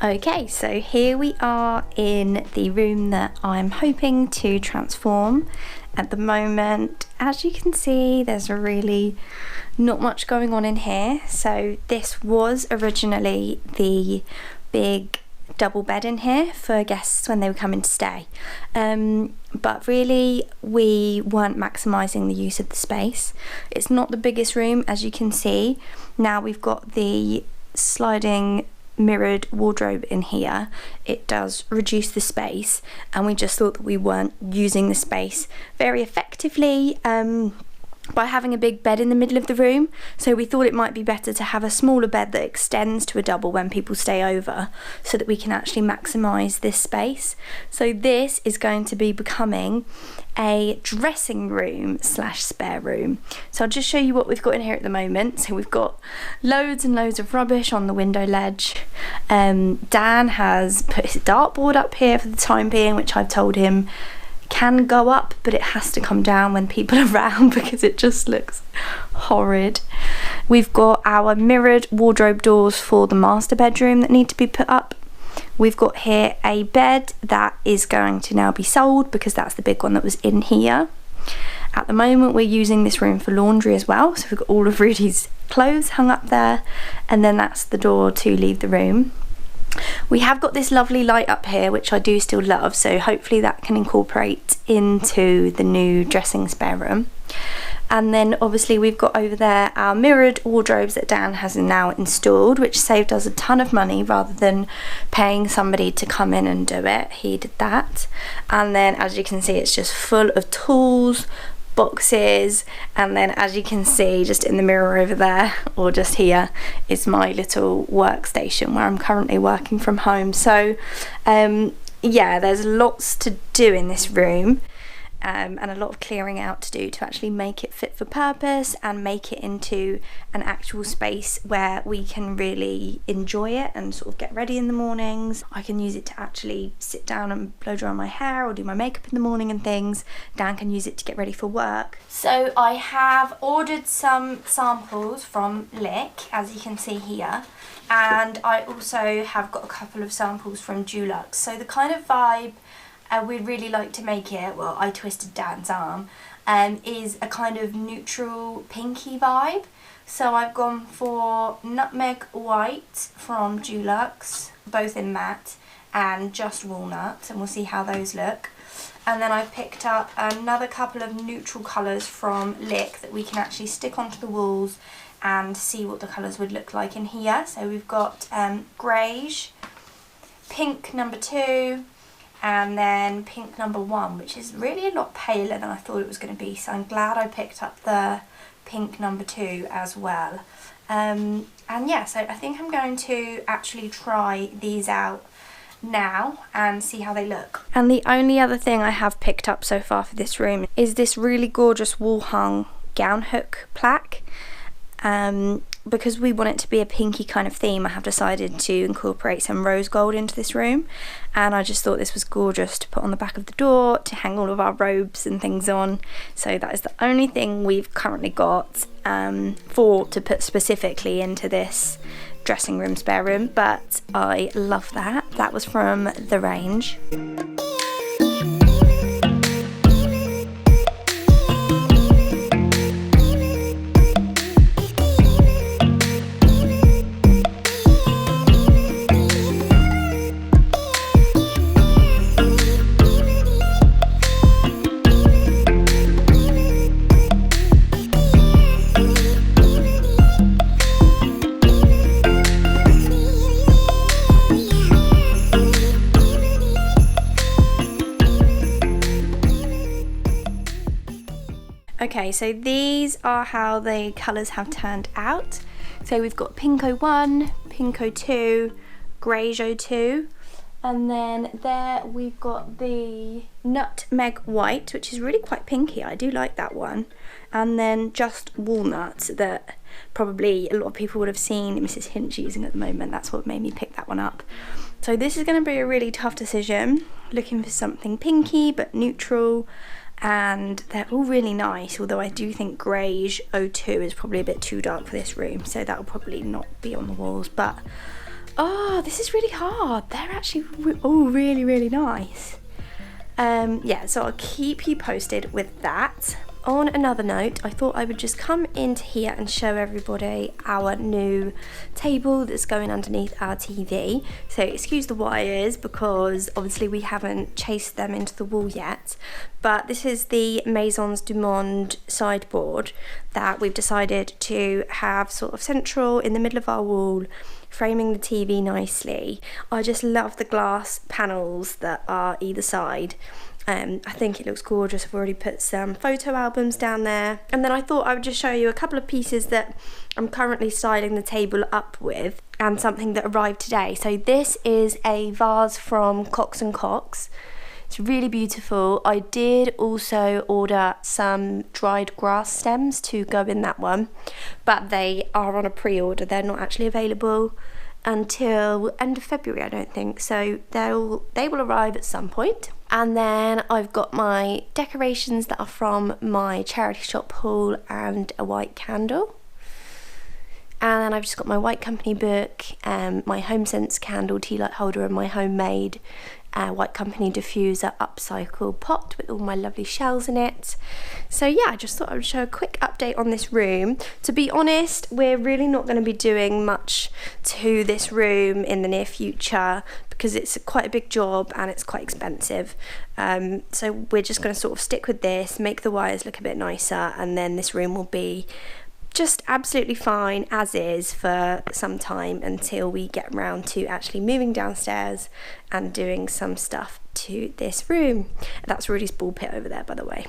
Okay, so here we are in the room that I'm hoping to transform. At the moment, as you can see, there's really not much going on in here. So this was originally the big double bed in here for guests when they were coming to stay. But really we weren't maximising the use of the space. It's not the biggest room, as you can see. Now we've got the sliding mirrored wardrobe in here. It does reduce the space, and we just thought that we weren't using the space very effectively by having a big bed in the middle of the room. So we thought it might be better to have a smaller bed that extends to a double when people stay over, so that we can actually maximise this space. So this is going to be becoming a dressing room slash spare room. So I'll just show you what we've got in here at the moment. So we've got loads and loads of rubbish on the window ledge. Dan has put his dartboard up here for the time being, which I've told him can go up, but it has to come down when people are around because it just looks horrid. We've got our mirrored wardrobe doors for the master bedroom that need to be put up. We've got here a bed that is going to now be sold because that's the big one that was in here. At the moment we're using this room for laundry as well, so we've got all of Rudy's clothes hung up there, and then that's the door to leave the room. We have got this lovely light up here, which I do still love, so hopefully that can incorporate into the new dressing spare room. And then obviously we've got over there our mirrored wardrobes that Dan has now installed, which saved us a ton of money rather than paying somebody to come in and do it. He did that. And then as you can see, it's just full of tools, boxes, and then as you can see just in the mirror over there, or just here, is my little workstation where I'm currently working from home. So yeah, there's lots to do in this room. And a lot of clearing out to do to actually make it fit for purpose and make it into an actual space where we can really enjoy it and sort of get ready in the mornings. I can use it to actually sit down and blow dry my hair or do my makeup in the morning and things. Dan can use it to get ready for work. So I have ordered some samples from Lick, as you can see here, and I also have got a couple of samples from Dulux. So the kind of vibe we'd really like to make it, well, I twisted Dan's arm, is a kind of neutral pinky vibe. So I've gone for nutmeg white from Dulux, both in matte, and just walnut, and we'll see how those look. And then I've picked up another couple of neutral colours from Lick that we can actually stick onto the walls and see what the colours would look like in here. So we've got greige, pink number 2, and then pink number 1, which is really a lot paler than I thought it was going to be, so I'm glad I picked up the pink number 2 as well. And yeah, so I think I'm going to actually try these out now and see how they look. And the only other thing I have picked up so far for this room is this really gorgeous wall hung gown hook plaque. Because we want it to be a pinky kind of theme, I have decided to incorporate some rose gold into this room, and I just thought this was gorgeous to put on the back of the door to hang all of our robes and things on. So that is the only thing we've currently got to put specifically into this dressing room spare room, but I love that. That was from The Range. Okay, so these are how the colours have turned out. So we've got Pinko 1, Pinko 2, Greige 2, and then there we've got the Nutmeg White, which is really quite pinky. I do like that one. And then just Walnut, that probably a lot of people would have seen Mrs. Hinch using at the moment. That's what made me pick that one up. So this is going to be a really tough decision. Looking for something pinky but neutral. And they're all really nice, although I do think Greige 02 is probably a bit too dark for this room, so that will probably not be on the walls, but Oh, this is really hard. They're actually really, really nice. Yeah, so I'll keep you posted with that. On another note, I thought I would just come into here and show everybody our new table that's going underneath our TV. So excuse the wires because obviously we haven't chased them into the wall yet, but this is the Maisons du Monde sideboard that we've decided to have sort of central in the middle of our wall, framing the TV nicely. I just love the glass panels that are either side. I think it looks gorgeous. I've already put some photo albums down there, and then I thought I would just show you a couple of pieces that I'm currently styling the table up with, and something that arrived today. So this is a vase from Cox & Cox. It's really beautiful. I did also order some dried grass stems to go in that one, but they are on a pre-order. They're not actually available until end of February, I don't think, so they will arrive at some point. And then I've got my decorations that are from my charity shop haul and a white candle. And then I've just got my White Company book, my Home Sense candle, tea light holder, and my homemade White Company diffuser upcycle pot with all my lovely shells in it. So yeah, I just thought I would show a quick update on this room. To be honest, we're really not going to be doing much to this room in the near future because it's quite a big job and it's quite expensive. So we're just going to sort of stick with this, make the wires look a bit nicer, and then this room will be just absolutely fine as is for some time until we get around to actually moving downstairs and doing some stuff to this room. That's Rudy's ball pit over there, by the way.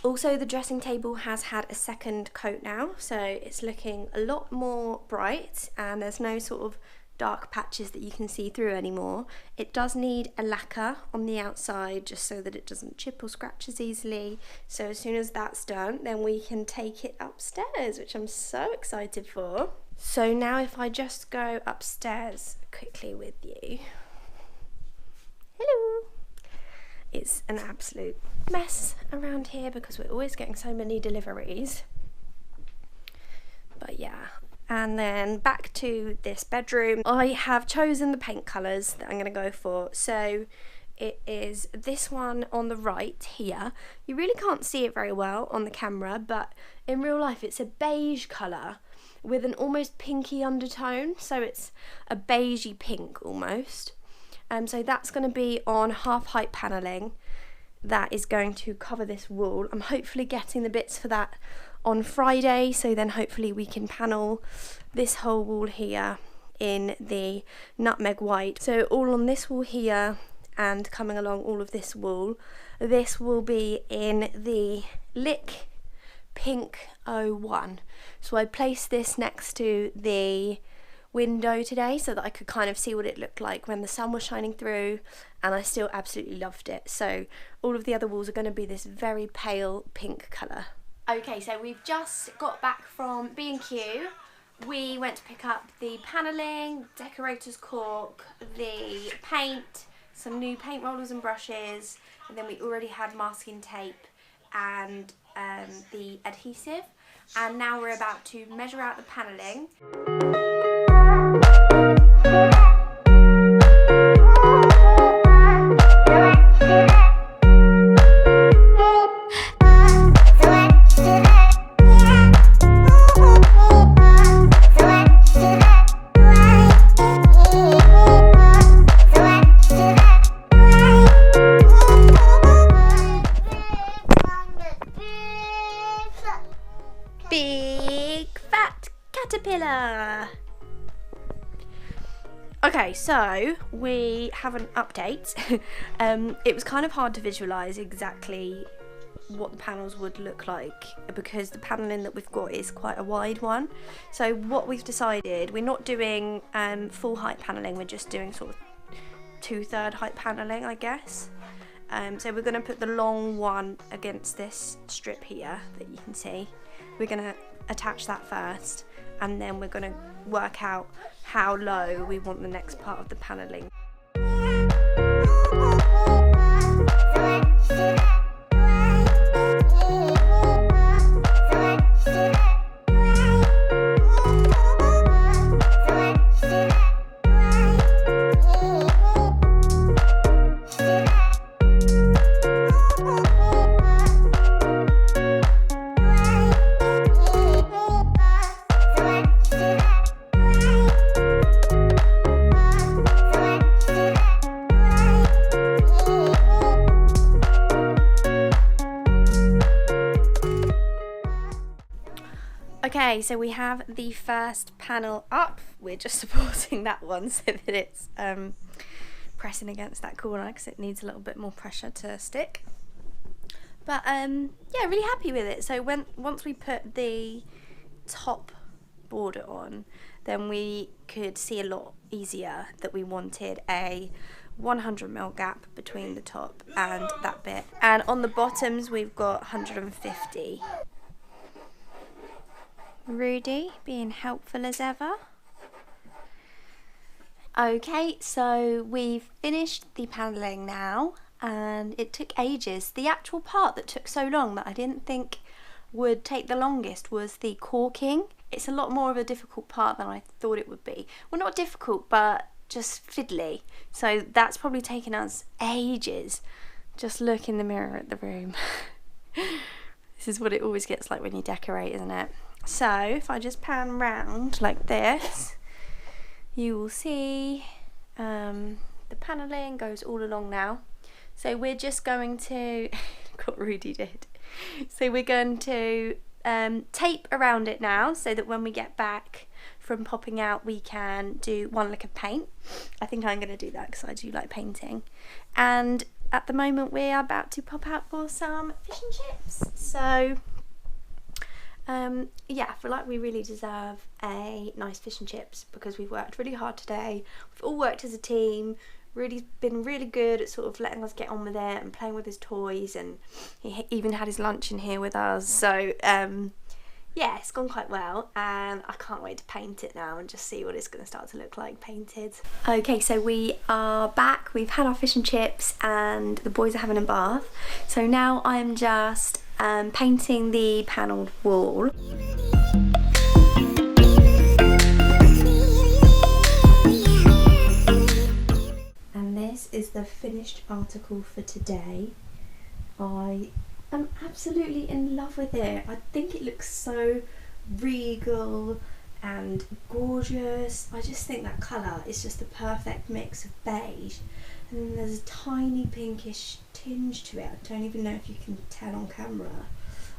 Also, the dressing table has had a second coat now, so it's looking a lot more bright and there's no sort of dark patches that you can see through anymore. It does need a lacquer on the outside just so that it doesn't chip or scratch as easily. So as soon as that's done, then we can take it upstairs, which I'm so excited for. So now if I just go upstairs quickly with you. Hello. It's an absolute mess around here because we're always getting so many deliveries. But yeah. And then back to this bedroom. I have chosen the paint colours that I'm going to go for. So it is this one on the right here. You really can't see it very well on the camera, but in real life it's a beige colour with an almost pinky undertone. So it's a beigey pink almost. So that's going to be on half height panelling. That is going to cover this wall. I'm hopefully getting the bits for that on Friday, so then hopefully we can panel this whole wall here in the nutmeg white. So all on this wall here and coming along all of this wall, this will be in the Lick Pink 01. So I placed this next to the window today so that I could kind of see what it looked like when the sun was shining through, and I still absolutely loved it. So all of the other walls are going to be this very pale pink colour. Okay, so we've just got back from B&Q. We went to pick up the panelling, decorator's cork, the paint, some new paint rollers and brushes, and then we already had masking tape and the adhesive. And now we're about to measure out the panelling. Big fat caterpillar. Okay, so we have an update. It was kind of hard to visualise exactly what the panels would look like because the panelling that we've got is quite a wide one. So what we've decided, we're not doing full height panelling, we're just doing sort of 2/3 height panelling, I guess. So we're going to put the long one against this strip here that you can see. We're going to attach that first, and then we're going to work out how low we want the next part of the panelling. Okay, so we have the first panel up. We're just supporting that one so that it's pressing against that corner because it needs a little bit more pressure to stick. But yeah, really happy with it. So once we put the top border on, then we could see a lot easier that we wanted a 100mm gap between the top and that bit. And on the bottoms we've got 150. Rudy being helpful as ever. Okay, so we've finished the panelling now, and it took ages. The actual part that took so long that I didn't think would take the longest was the caulking. It's a lot more of a difficult part than I thought it would be. Well, not difficult, but just fiddly. So that's probably taken us ages. Just look in the mirror at the room. This is what it always gets like when you decorate, isn't it? So if I just pan round like this, you will see the panelling goes all along now. So we're just going to, look what Rudy did. So we're going to tape around it now so that when we get back from popping out we can do one lick of paint. I think I'm going to do that because I do like painting. And at the moment we are about to pop out for some fish and chips. So yeah, I feel like we really deserve a nice fish and chips because we've worked really hard today. We've all worked as a team. Rudy's been really good at sort of letting us get on with it and playing with his toys, and he even had his lunch in here with us. So yeah, it's gone quite well, and I can't wait to paint it now and just see what it's going to start to look like painted. Okay, so we are back. We've had our fish and chips and the boys are having a bath. So now I'm just painting the panelled wall. And this is the finished article for today. I am absolutely in love with it. I think it looks so regal and gorgeous. I just think that colour is just the perfect mix of beige, and then there's a tiny pinkish tinge to it. I don't even know if you can tell on camera.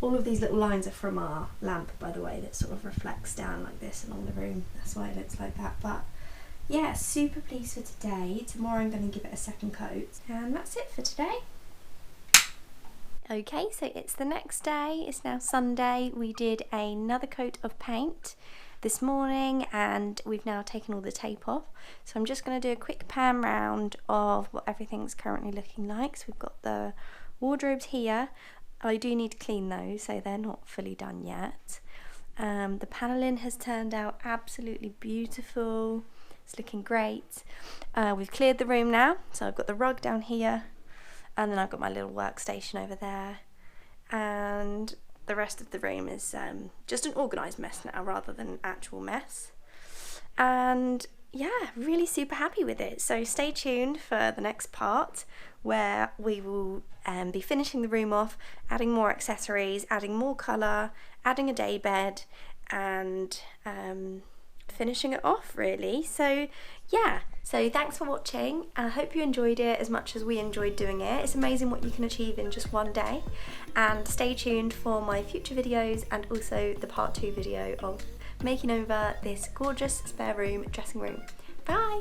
All of these little lines are from our lamp, by the way, that sort of reflects down like this along the room. That's why it looks like that. But yeah, super pleased for today. Tomorrow I'm going to give it a second coat, and that's it for today. Okay, so it's the next day. It's now Sunday. We did another coat of paint this morning and we've now taken all the tape off. So I'm just going to do a quick pan round of what everything's currently looking like. So we've got the wardrobes here. I do need to clean those, so they're not fully done yet. The panelling has turned out absolutely beautiful. It's looking great. We've cleared the room now, so I've got the rug down here, and then I've got my little workstation over there, and the rest of the room is just an organised mess now rather than an actual mess. And yeah, really super happy with it. So stay tuned for the next part where we will be finishing the room off, adding more accessories, adding more colour, adding a day bed, and finishing it off really. So yeah, so thanks for watching. I hope you enjoyed it as much as we enjoyed doing it. It's amazing what you can achieve in just one day, and stay tuned for my future videos and also the part 2 video of making over this gorgeous spare room dressing room. Bye!